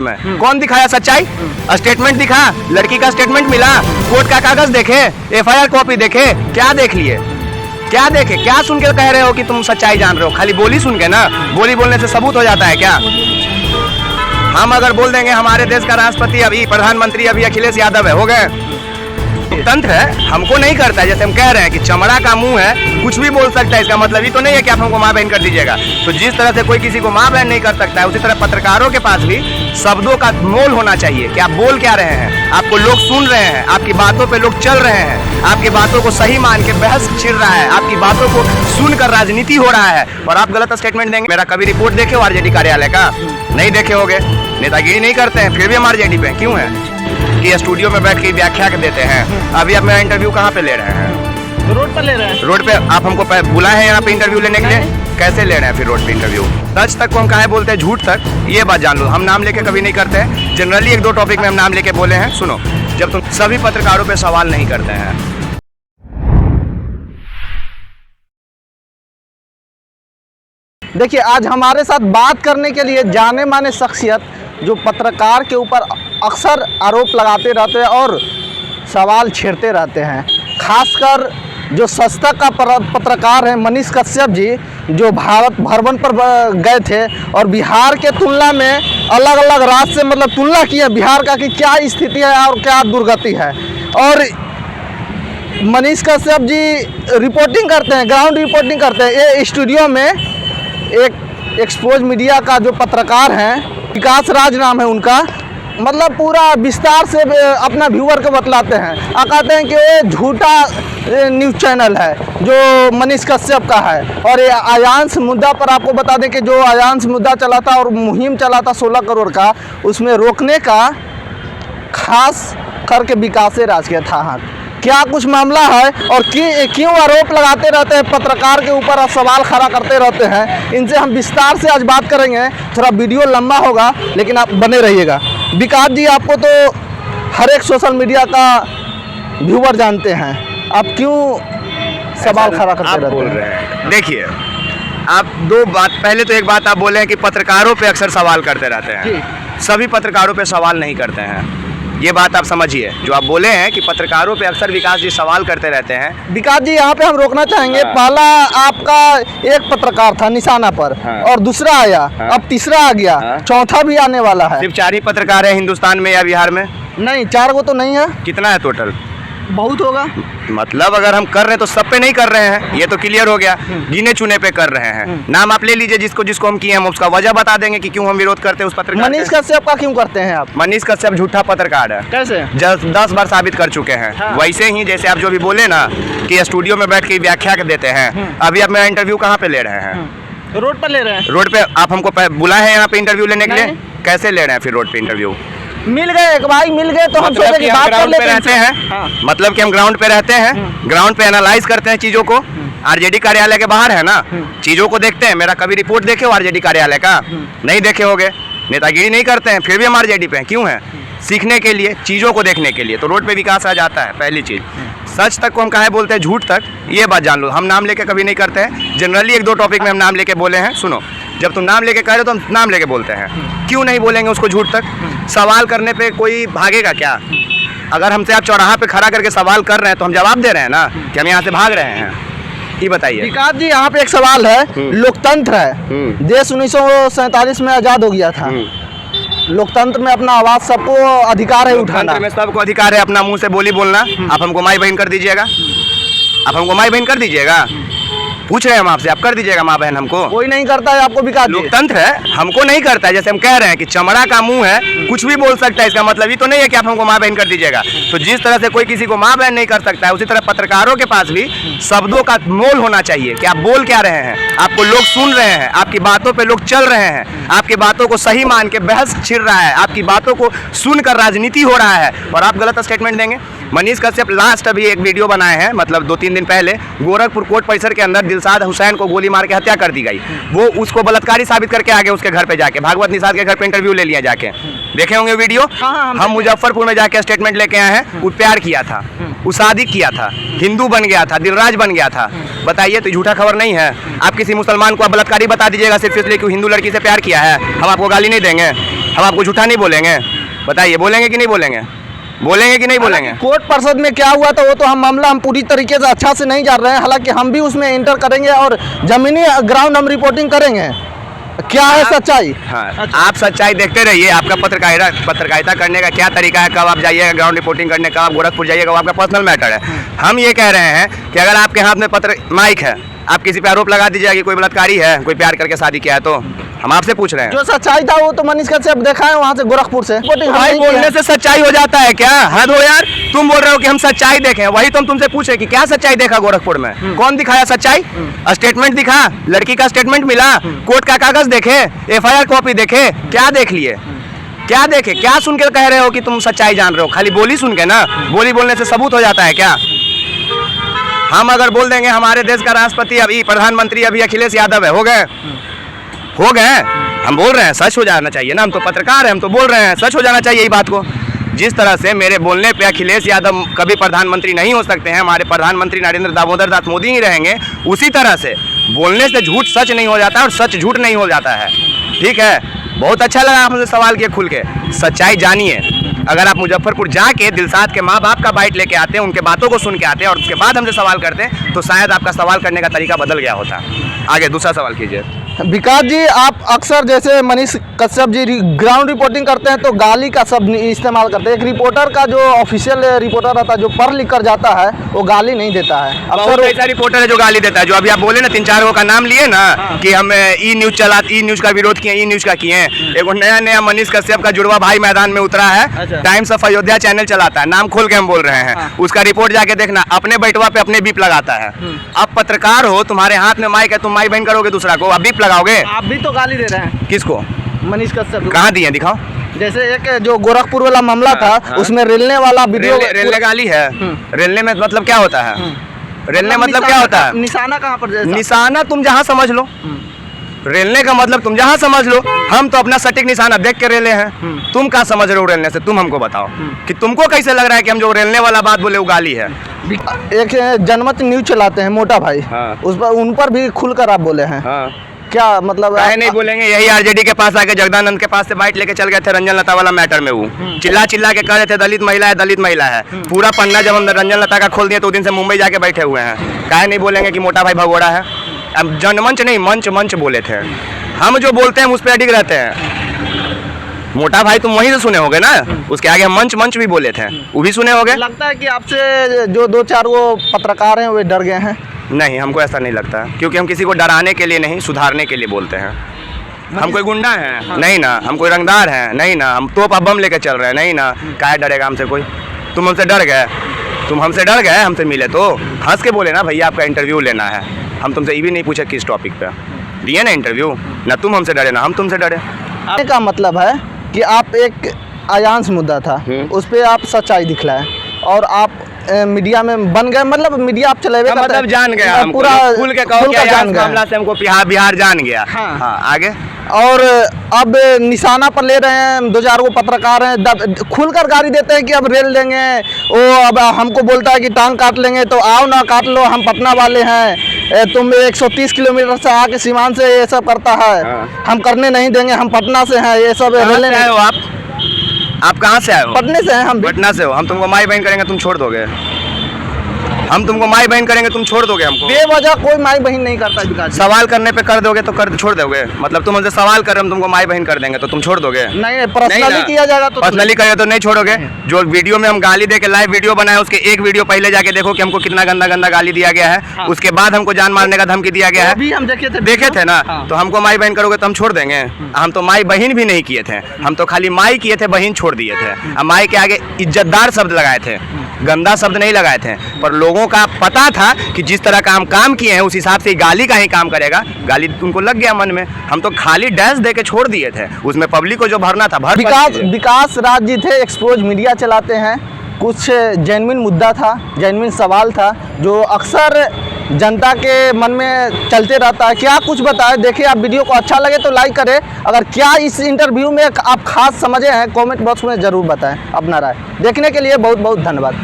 में कौन दिखाया सच्चाई? स्टेटमेंट दिखा, लड़की का स्टेटमेंट मिला, कोर्ट का कागज देखे, एफआईआर कॉपी देखे, क्या देख लिए, क्या देखे, क्या सुन के कह रहे हो कि तुम सच्चाई जान रहे हो? खाली बोली सुन के ना, बोली बोलने से सबूत हो जाता है क्या? हम अगर बोल देंगे हमारे देश का राष्ट्रपति अभी प्रधानमंत्री अभी अखिलेश यादव है, हो गए तंत्र है, हमको नहीं करता है। जैसे हम कह रहे हैं कि चमड़ा का मुंह है, कुछ भी बोल सकता है, इसका मतलब ये तो नहीं है कि आप हमको माँ बहन कर दीजिएगा। तो जिस तरह से कोई किसी को माँ बहन नहीं कर सकता है, उसी तरह पत्रकारों के पास भी शब्दों का मोल होना चाहिए कि आप बोल क्या रहे हैं, आपको लोग सुन रहे हैं, आपकी बातों पे लोग चल रहे हैं, आपकी बातों को सही मान के बहस छिड़ रहा है, आपकी बातों को सुनकर राजनीति हो रहा है और आप गलत स्टेटमेंट देंगे। मेरा कभी रिपोर्ट देखे हो आरजेडी कार्यालय का? नहीं देखे होगे, नेतागिरी नहीं करते हैं, फिर भी हम आरजेडी पे क्यों है कि स्टूडियो में बैठ के व्याख्या देते हैं। अभी आप मेरा इंटरव्यू कहाँ पे ले रहे हैं? रोड पर ले रहे हैं। रोड पे आप हमको बुलाए हैं यहाँ पे इंटरव्यू लेने के लिए? कैसे ले रहे हैं फिर रोड पे इंटरव्यू? सच तक को हम कहाँ बोलते हैं, झूठ तक, ये बात जान लो। हम नाम लेके कभी नहीं करते हैं, जनरली एक दो टॉपिक में हम नाम लेके बोले हैं। सुनो, जब तुम सभी पत्रकारों पे सवाल नहीं करते हैं। देखिए, आज हमारे साथ बात करने के लिए जाने माने शख्सियत जो पत्रकार के ऊपर अक्सर आरोप लगाते रहते हैं और सवाल छेड़ते रहते हैं, खासकर जो सस्ता का पत्रकार है मनीष कश्यप जी, जो भारत भ्रमण पर गए थे और बिहार के तुलना में अलग अलग राज्य से मतलब तुलना की है बिहार का कि क्या स्थिति है और क्या दुर्गति है। और मनीष कश्यप जी रिपोर्टिंग करते हैं, ग्राउंड रिपोर्टिंग करते हैं। ये स्टूडियो में एक एक्सपोज मीडिया का जो पत्रकार हैं, विकास राज नाम है उनका, मतलब पूरा विस्तार से अपना व्यूअर को बतलाते हैं और कहते हैं कि ये झूठा न्यूज़ चैनल है जो मनीष कश्यप का है। और ये आयांश मुद्दा पर आपको बता दें कि जो आयांश मुद्दा चला था और मुहिम चला था 16 करोड़ का, उसमें रोकने का खास करके विकास राज के था हाथ। क्या कुछ मामला है और क्यों आरोप लगाते रहते हैं पत्रकार के ऊपर और सवाल खड़ा करते रहते हैं, इनसे हम विस्तार से आज बात करेंगे। थोड़ा वीडियो लंबा होगा लेकिन आप बने रहिएगा। विकास जी, आपको तो हर एक सोशल मीडिया का व्यूअर जानते हैं, आप क्यों सवाल खड़ा करते रहते हैं? देखिए, आप दो बात, पहले तो एक बात आप बोले हैं कि पत्रकारों पे अक्सर सवाल करते रहते हैं। सभी पत्रकारों पे सवाल नहीं करते हैं, ये बात आप समझिए। जो आप बोले हैं कि पत्रकारों पे अक्सर विकास जी सवाल करते रहते हैं। विकास जी, यहाँ पे हम रोकना चाहेंगे। पहला आपका एक पत्रकार था निशाना पर, और दूसरा आया, अब तीसरा आ गया, चौथा भी आने वाला है। सिर्फ 4 ही पत्रकार हैं हिंदुस्तान में या बिहार में? नहीं, 4 को तो नहीं है। कितना है टोटल? बहुत होगा। मतलब अगर हम कर रहे हैं तो सब पे नहीं कर रहे हैं, ये तो क्लियर हो गया। गिने चुने पे कर रहे हैं। नाम आप ले लीजिए जिसको जिसको हम किए, हम उसका वजह बता देंगे कि क्यों हम विरोध करते हैं उस पत्रकार। मनीष कश्यप का क्यों करते हैं आप? मनीष कश्यप झूठा पत्रकार है। कैसे? 10 बार साबित कर चुके हैं। वैसे ही जैसे आप जो भी बोले ना कि स्टूडियो में बैठ के व्याख्या देते हैं, अभी आप मेरा इंटरव्यू कहाँ पे ले रहे हैं? रोड पर ले रहे हैं। रोड पे आप हमको बुलाए हैं यहाँ पे इंटरव्यू लेने के लिए? कैसे ले रहे हैं फिर रोड पे इंटरव्यू? मिल गए एक भाई, मिल गए तो हम सोचे कि बात कर लेते हैं। मतलब कि हम ग्राउंड पे रहते हैं, ग्राउंड पे एनालाइज करते हैं चीजों को। आरजेडी कार्यालय के बाहर है ना, चीजों को देखते हैं। मेरा कभी रिपोर्ट देखे हो आरजेडी कार्यालय का? नहीं देखे होगे, नेतागिरी नहीं करते हैं, फिर भी हम आरजेडी पे क्यों है? सीखने के लिए, चीजों को देखने के लिए। तो रोड पे विकास आ जाता है, पहली चीज। सच तक को हम कहाँ बोलते हैं, झूठ तक, ये बात जान लो। हम नाम लेके कभी नहीं करते हैं, जनरली एक दो टॉपिक में हम नाम लेके बोले हैं। सुनो, जब तुम नाम लेके कह रहे हो तो हम नाम लेके बोलते हैं, क्यों नहीं बोलेंगे उसको झूठ तक? सवाल करने पे कोई भागेगा क्या? अगर हमसे आप चौराहा पे खड़ा करके सवाल कर रहे हैं तो हम जवाब दे रहे हैं ना कि हम यहाँ से भाग रहे हैं? ये बताइए विकास जी। यहाँ पे एक सवाल है, लोकतंत्र है, देश 1947 में आजाद हो गया था। लोकतंत्र में अपना आवाज सबको अधिकार है उठाना। में सबको अधिकार है अपना मुंह से बोली बोलना। आप हमको माई बहन कर दीजिएगा, आप हमको माई बहन कर दीजिएगा। पूछ रहे हैं हम आपसे, आप कर दीजिएगा माँ बहन हमको? कोई नहीं करता है आपको विकास। लोकतंत्र है, हमको नहीं करता है। जैसे हम कह रहे हैं कि चमड़ा का मुंह है, कुछ भी बोल सकता है, इसका मतलब ये तो नहीं है कि आप हमको माँ बहन कर दीजिएगा। तो जिस तरह से कोई किसी को माँ बहन नहीं कर सकता है, उसी तरह पत्रकारों के पास भी शब्दों का मोल होना चाहिए कि आप बोल क्या रहे हैं, आपको लोग सुन रहे हैं, आपकी बातों पे लोग चल रहे हैं, आपकी बातों को सही मान के बहस छिड़ रहा है, आपकी बातों को सुनकर राजनीति हो रहा है और आप गलत स्टेटमेंट देंगे। मनीष कश्यप लास्ट अभी एक वीडियो बनाए हैं, मतलब 2-3 दिन पहले, गोरखपुर कोर्ट परिसर के अंदर दिलशाद हुसैन को गोली मार के हत्या कर दी गई। वो उसको बलात्कारी साबित करके आ गए उसके घर पे जाके, भागवत निषाद के घर पे इंटरव्यू ले लिया जाके। देखे होंगे वीडियो। हाँ, हम मुजफ्फरपुर में जाके स्टेटमेंट लेके आए हैं, वो प्यार किया था, वो शादी किया था, हिंदू बन गया था, दिलराज बन गया था। बताइए, तो झूठा खबर नहीं है। आप किसी मुसलमान को आप बलात्कारी बता दीजिएगा सिर्फ इसलिए कि हिंदू लड़की से प्यार किया है, हम आपको गाली नहीं देंगे, हम आपको झूठा नहीं बोलेंगे। बताइए, बोलेंगे कि नहीं बोलेंगे? बोलेंगे कि नहीं बोलेंगे? कोर्ट परिषद में क्या हुआ था वो तो हम मामला हम पूरी तरीके से अच्छा से नहीं जान रहे हैं, हालांकि हम भी उसमें इंटर करेंगे और जमीनी ग्राउंड हम रिपोर्टिंग करेंगे। क्या है सच्चाई? हाँ, आप सच्चाई देखते रहिए। आपका पत्रकारिता करने का क्या तरीका है, कब आप जाइएगा ग्राउंड रिपोर्टिंग करने, कब आप गोरखपुर जाइएगा, वो आपका पर्सनल मैटर है। हम ये कह रहे हैं कि अगर आपके हाथ में माइक है, आप किसी पे आरोप लगा दीजिएगा कि कोई बलात्कारी है, कोई प्यार करके शादी किया है, तो हम आपसे पूछ रहे हैं। जो सच्चाई था वो तो मनीष कश्यप देखा है वहाँ से गोरखपुर से। भाई, बोलने से सच्चाई हो जाता है क्या? हद हो यार, तुम बोल रहे हो कि हम सच्चाई देखें, वही तो हम तुमसे पूछे कि क्या सच्चाई देखा गोरखपुर में? कौन दिखाया सच्चाई? स्टेटमेंट दिखा, लड़की का स्टेटमेंट मिला, कोर्ट का कागज देखे, एफआईआर कॉपी देखे, क्या देख लिए? क्या देखे? क्या सुन के कह रहे हो कि तुम सच्चाई जान रहे हो? खाली बोली सुन के ना, बोली बोलने से सबूत हो जाता है क्या? हम अगर बोल देंगे हमारे देश का राष्ट्रपति अभी प्रधानमंत्री अभी अखिलेश यादव है, हो गए, हम बोल रहे हैं, सच हो जाना चाहिए ना, हम तो पत्रकार हैं, हम तो बोल रहे हैं, सच हो जाना चाहिए यही बात को। जिस तरह से मेरे बोलने पे अखिलेश यादव कभी प्रधानमंत्री नहीं हो सकते हैं, हमारे प्रधानमंत्री नरेंद्र दामोदर दास मोदी ही रहेंगे, उसी तरह से बोलने से झूठ सच नहीं हो जाता और सच झूठ नहीं हो जाता है। ठीक है, बहुत अच्छा लगा आपसे सवाल किया खुल के। सच्चाई जानिए। अगर आप मुजफ्फरपुर जाके दिलशाद के माँ बाप का बाइट लेके आते हैं, उनके बातों को सुन के आते हैं और उसके बाद हमसे सवाल करते हैं, तो शायद आपका सवाल करने का तरीका बदल गया होता। आगे दूसरा सवाल कीजिए। विकास जी, आप अक्सर जैसे मनीष कश्यप जी ग्राउंड रिपोर्टिंग करते हैं तो गाली का शब्द इस्तेमाल करते हैं। एक रिपोर्टर का जो ऑफिशियल रिपोर्टर रहता है, जो पढ़ लिख कर जाता है, वो गाली नहीं देता है। अक्सर ऐसा रिपोर्टर है जो गाली देता है, जो अभी आप बोले ना, 3-4 का नाम लिए ना, कि हम ई न्यूज़ का विरोध किए, ई न्यूज़ का किए। एक नया मनीष कश्यप का जुड़वा भाई मैदान में उतरा है, टाइम्स ऑफ अयोध्या चैनल चलाता है, नाम खोल के हम बोल रहे हैं, उसका रिपोर्ट जाके देखना, अपने बैठवा पे अपने बीप लगाता है। आप पत्रकार हो, तुम्हारे हाथ में माइक है, तुम माइक बंद करोगे दूसरा को, अब बीप लगाओगे? आप भी तो गाली दे रहे हैं। किसको? मनीष कश्यप। कहाँ दिए, दिखाओ। जैसे एक जो गोरखपुर वाला मामला था, उसमें रेलने वाला वीडियो। रेलने गाली है? रेलने में मतलब क्या होता है? रेलने मतलब क्या होता है? निशाना कहाँ पर? निशाना तुम जहाँ समझ लो, रेलने का मतलब तुम जहाँ समझ लो। हम तो अपना सटीक निशाना देख के रेले हैं, तुम क्या समझ रहे हो रेलने से? तुम हमको बताओ कि तुमको कैसे लग रहा है कि हम जो रेलने वाला बात बोले वो गाली है। एक जनमत न्यूज चलाते हैं मोटा भाई, उस पर उन पर भी खुलकर आप बोले हैं। क्या मतलब? नहीं बोलेंगे, यही आरजेडी के पास आके जगदानंद के पास से बाइट लेके चल गए थे रंजन लता वाला मैटर में। वो चिल्ला के कह रहे थे दलित महिला है। पूरा पन्ना जब हम रंजन लता का खोल दिए तो दिन से मुंबई जाके बैठे हुए हैं। काहे नहीं बोलेंगे कि मोटा भाई भगोड़ा है? अब जनमंच नहीं, मंच बोले थे। हम जो बोलते हैं उस पर अडिग रहते हैं। मोटा भाई तुम वहीं से सुने होगे ना, उसके आगे हम मंच भी बोले थे, वो भी सुने होगे। लगता है कि आपसे जो 2-4 वो पत्रकार हैं वे डर गए हैं? नहीं, हमको ऐसा नहीं लगता, क्योंकि हम किसी को डराने के लिए नहीं, सुधारने के लिए बोलते हैं। हम कोई गुंडा हैं? नहीं ना। हम कोई रंगदार हैं? नहीं ना। हम तोप बम लेके चल रहे हैं? नहीं ना। काहे डरेगा हमसे कोई? तुम हमसे डर गए? तुम हमसे डर गए? हमसे मिले तो हंस के बोले ना, भैया आपका इंटरव्यू लेना है। हम तुमसे ये भी नहीं पूछे किस टॉपिक पे, दिए ना इंटरव्यू। ना तुम हमसे डरे ना हम तुमसे डरे। आने का मतलब है कि आप एक आयांश मुद्दा था, उस पर आप सच्चाई दिखलाए और आप मीडिया में बन गए। मतलब मीडिया आप चले मतलब जान गया, पूरा खुल के कहो कि जान गया मामला से हमको बिहार जान गया। हाँ, आगे। और अब निशाना पर ले रहे हैं, 2-4 वो पत्रकार हैं, खुलकर गाली देते हैं कि अब रेल देंगे। वो अब हमको बोलता है कि टांग काट लेंगे, तो आओ ना काट लो, हम पटना वाले हैं। तुम 130 किलोमीटर से आके सीमांत से ये सब करता है, हम करने नहीं देंगे, हम पटना से हैं। ये सब रेल आए हो आप कहाँ से आए हो? पटने से हैं हम। पटना से हो? हम तुमको माई बहन करेंगे, तुम छोड़ दोगे? हम तुमको माई बहन करेंगे, तुम छोड़ दोगे हमको? बेवजह कोई माई बहन नहीं करता विकास। सवाल करने पे कर दोगे तो छोड़ दोगे? मतलब तुम हमसे सवाल कर रहे हो, हम तुमको माई बहन कर देंगे तो तुम छोड़ दोगे? नहीं, पर्सनली किया जाएगा तो पर्सनली करेगा तो नहीं छोड़ोगे। जो वीडियो में हम गाली दे के लाइव वीडियो बनाए, उसके एक वीडियो पहले जाके देखो कि हमको कितना गंदा गाली दिया गया है। उसके बाद हमको जान मारने का धमकी दिया गया है, हम देखे थे ना। तो हमको माई बहन करोगे तो हम छोड़ देंगे? हम तो माई बहन भी नहीं किए थे, हम तो खाली माई किए थे, बहन छोड़ दिए थे। अब माई के आगे इज्जतदार शब्द लगाए थे, गंदा शब्द नहीं लगाए थे। पर लोगों का पता था कि जिस तरह का हम काम किए हैं उस हिसाब से गाली का ही काम करेगा। गाली उनको लग गया मन में, हम तो खाली डैश दे के छोड़ दिए थे। उसमें पब्लिक को जो भरना था भर। विकास राज जी थे, एक्सपोज मीडिया चलाते हैं, कुछ जेन्युइन मुद्दा था, जेन्युइन सवाल था, जो अक्सर जनता के मन में चलते रहता है। क्या कुछ बताए, देखिए आप वीडियो को अच्छा लगे तो लाइक करें। अगर क्या इस इंटरव्यू में आप खास समझे हैं कमेंट बॉक्स में ज़रूर बताएं अपना राय। देखने के लिए बहुत बहुत धन्यवाद।